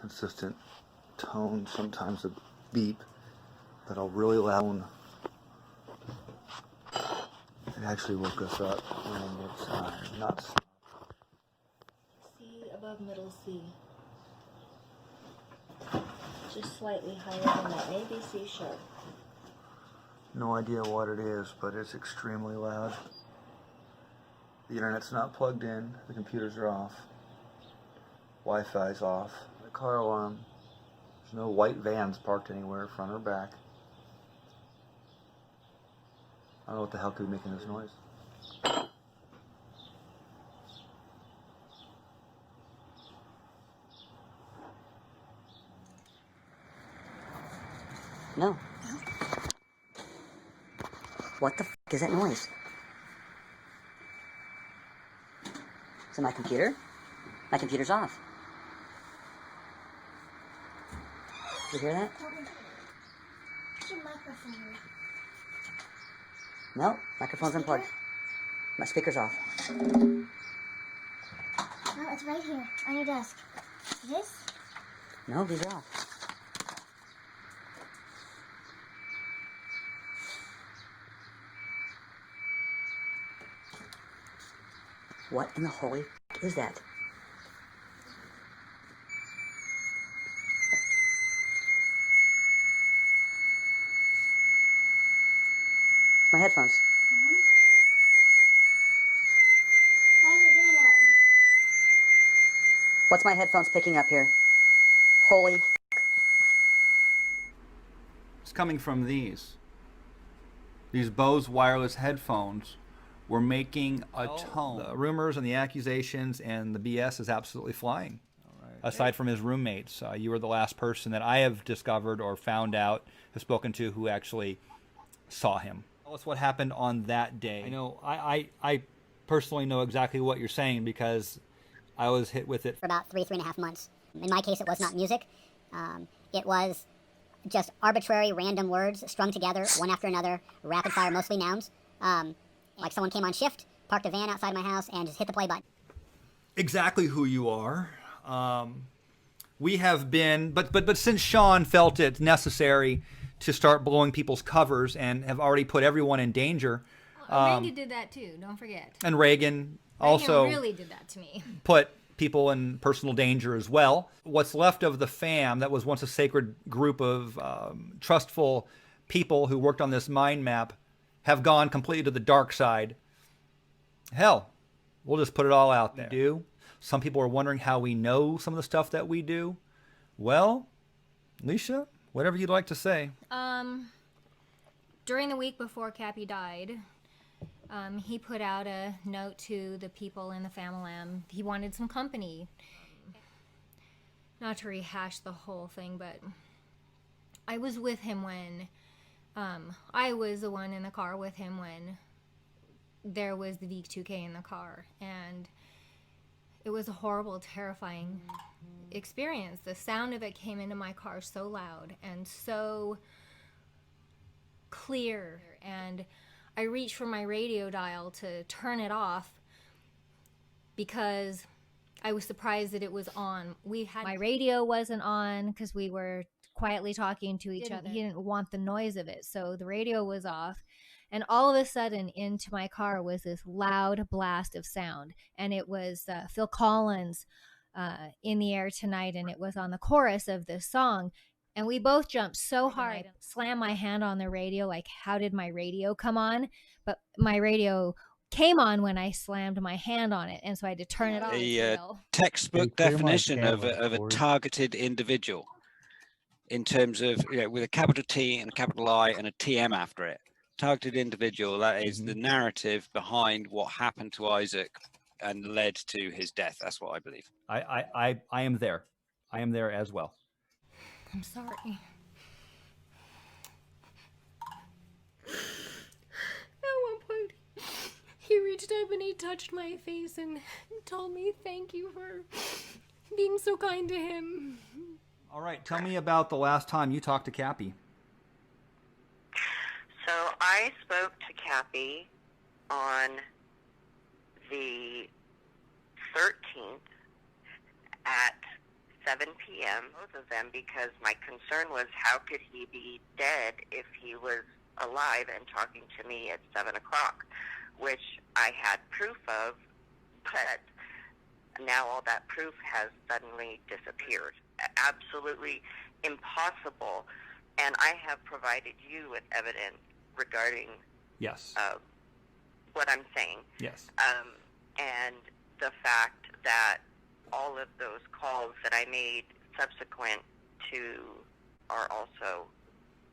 consistent tone, sometimes a beep, but a really loud one. It actually woke us up when it's not. C above middle C. Just slightly higher than that. Maybe C sharp. No idea what it is, but it's extremely loud. The internet's not plugged in. The computers are off. Wi-Fi's off. The car alarm. There's no white vans parked anywhere, front or back. I don't know what the hell could be making this noise. No. What the f*** is that noise? Is it my computer? My computer's off. Did you hear that? Your microphone. No, microphone's unplugged. My speaker's off. No, it's right here on your desk. This? No, these are off. What in the holy f*** is that? My headphones. Why is it doing that? What's my headphones picking up here? Holy f***. It's coming from these. These Bose wireless headphones were making a tone. The rumors and the accusations and the BS is absolutely flying. Aside from his roommates, you were the last person that I have discovered or found out, have spoken to, who actually saw him. Tell us what happened on that day. I know, I personally know exactly what you're saying because I was hit with it for about 3.5 months. In my case, it was not music. It was just arbitrary, random words strung together, one after another, rapid fire, mostly nouns. Like someone came on shift, parked a van outside my house, and just hit the play button. Exactly who you are. We have been, but since Sean felt it necessary to start blowing people's covers and have already put everyone in danger. Randy did that too, don't forget. And Reagan also really did that to me. Put people in personal danger as well. What's left of the fam that was once a sacred group of trustful people who worked on this mind map have gone completely to the dark side. Hell, we'll just put it all out there. Some people are wondering how we know some of the stuff that we do. Well, Alicia, whatever you'd like to say. During the week before Cappy died, he put out a note to the people in the Famalam. He wanted some company. Not to rehash the whole thing, but I was with him when, I was the one in the car with him when there was the V2K in the car. And it was a horrible, terrifying experience. The sound of it came into my car so loud and so clear, and I reached for my radio dial to turn it off because I was surprised that it was on. My radio wasn't on because we were quietly talking to each other. He didn't want the noise of it, so the radio was off. And all of a sudden, into my car was this loud blast of sound. And it was Phil Collins, In the Air Tonight, and it was on the chorus of this song. And we both jumped so hard. I slammed my hand on the radio, like, how did my radio come on? But my radio came on when I slammed my hand on it, and so I had to turn it off. A textbook definition of a targeted individual in terms of, with a capital T and a capital I and a TM after it. Targeted individual, that is the narrative behind what happened to Isaac and led to his death. That's what I believe. I am there. I am there as well. I'm sorry. At one point, he reached up and he touched my face and told me thank you for being so kind to him. All right, tell me about the last time you talked to Cappy. So I spoke to Cappy on the 13th at 7 p.m., both of them, because my concern was how could he be dead if he was alive and talking to me at 7 o'clock, which I had proof of, but now all that proof has suddenly disappeared. Absolutely impossible. And I have provided you with evidence regarding Yes. what I'm saying. Yes. And the fact that all of those calls that I made subsequent to are also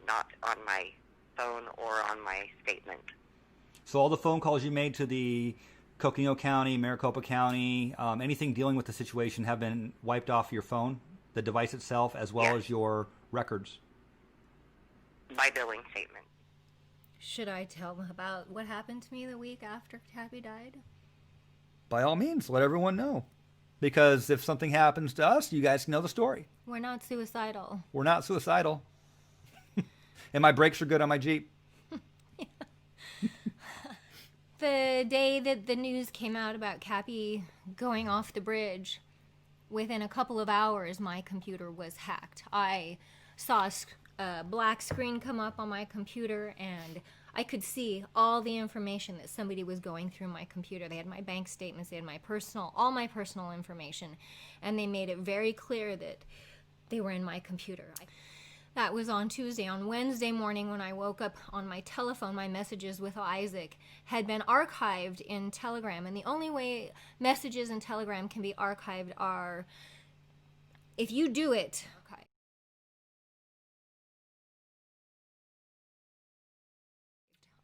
not on my phone or on my statement. So all the phone calls you made to the Coconino County, Maricopa County, anything dealing with the situation have been wiped off your phone, the device itself, as well as your records? My billing statement. Should I tell them about what happened to me the week after Cappy died? By all means, let everyone know. Because if something happens to us, you guys can know the story. We're not suicidal. We're not suicidal. And my brakes are good on my Jeep. The day that the news came out about Cappy going off the bridge, within a couple of hours, my computer was hacked. I saw a black screen come up on my computer, and I could see all the information that somebody was going through my computer. They had my bank statements, they had all my personal information, and they made it very clear that they were in my computer. That was on Tuesday. On Wednesday morning when I woke up, on my telephone, my messages with Isaac had been archived in Telegram. And the only way messages in Telegram can be archived are if you do it.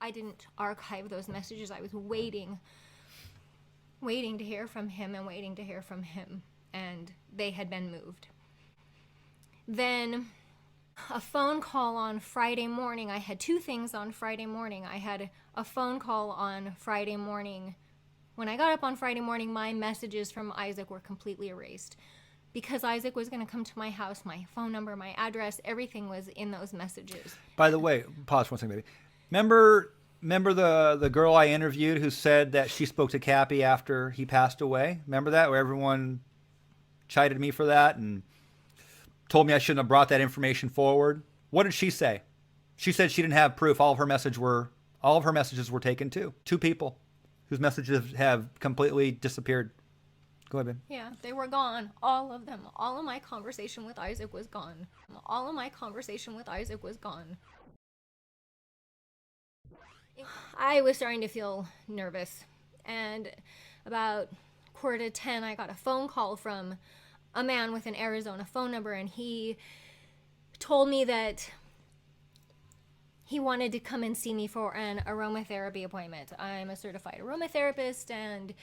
I didn't archive those messages. I was waiting to hear from him and waiting to hear from him. And they had been moved. Then a phone call on Friday morning. I had two things on Friday morning. I had a phone call on Friday morning. When I got up on Friday morning, my messages from Isaac were completely erased. Because Isaac was going to come to my house, my phone number, my address, everything was in those messages. By the way, pause one second, baby. Remember the girl I interviewed who said that she spoke to Cappy after he passed away? Remember that? Where everyone chided me for that and told me I shouldn't have brought that information forward. What did she say? She said she didn't have proof. All of her messages were taken too. Two people whose messages have completely disappeared. Go ahead, babe. Yeah, they were gone. All of them. All of my conversation with Isaac was gone. All of my conversation with Isaac was gone. I was starting to feel nervous. And about 9:45, I got a phone call from a man with an Arizona phone number, and he told me that he wanted to come and see me for an aromatherapy appointment. I'm a certified aromatherapist, and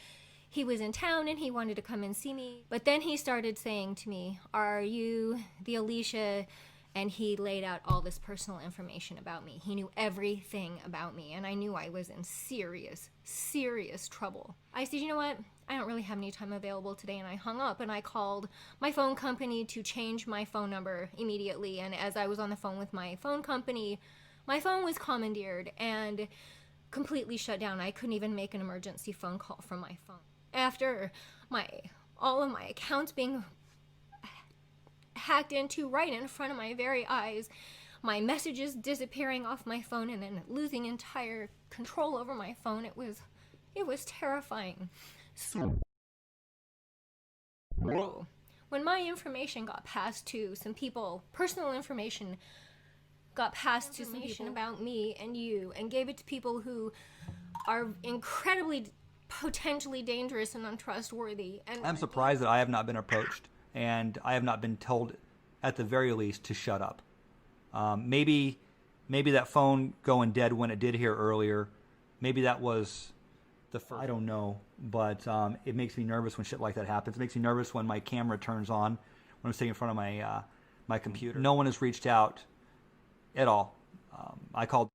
he was in town and he wanted to come and see me. But then he started saying to me, "Are you the Alicia?" And he laid out all this personal information about me. He knew everything about me, and I knew I was in serious, serious trouble. I said, you know what? I don't really have any time available today, and I hung up, and I called my phone company to change my phone number immediately. And as I was on the phone with my phone company, my phone was commandeered and completely shut down. I couldn't even make an emergency phone call from my phone. After all of my accounts being hacked into right in front of my very eyes, my messages disappearing off my phone, and then losing entire control over my phone, it was terrifying. So when my information got passed to some people, personal information got passed to some people about me and you, and gave it to people who are incredibly potentially dangerous and untrustworthy. And I'm surprised that I have not been approached, and I have not been told, at the very least, to shut up. Maybe that phone going dead when it did here earlier, maybe that was the first. I don't know, but it makes me nervous when shit like that happens. It makes me nervous when my camera turns on, when I'm sitting in front of my computer. No one has reached out at all. I called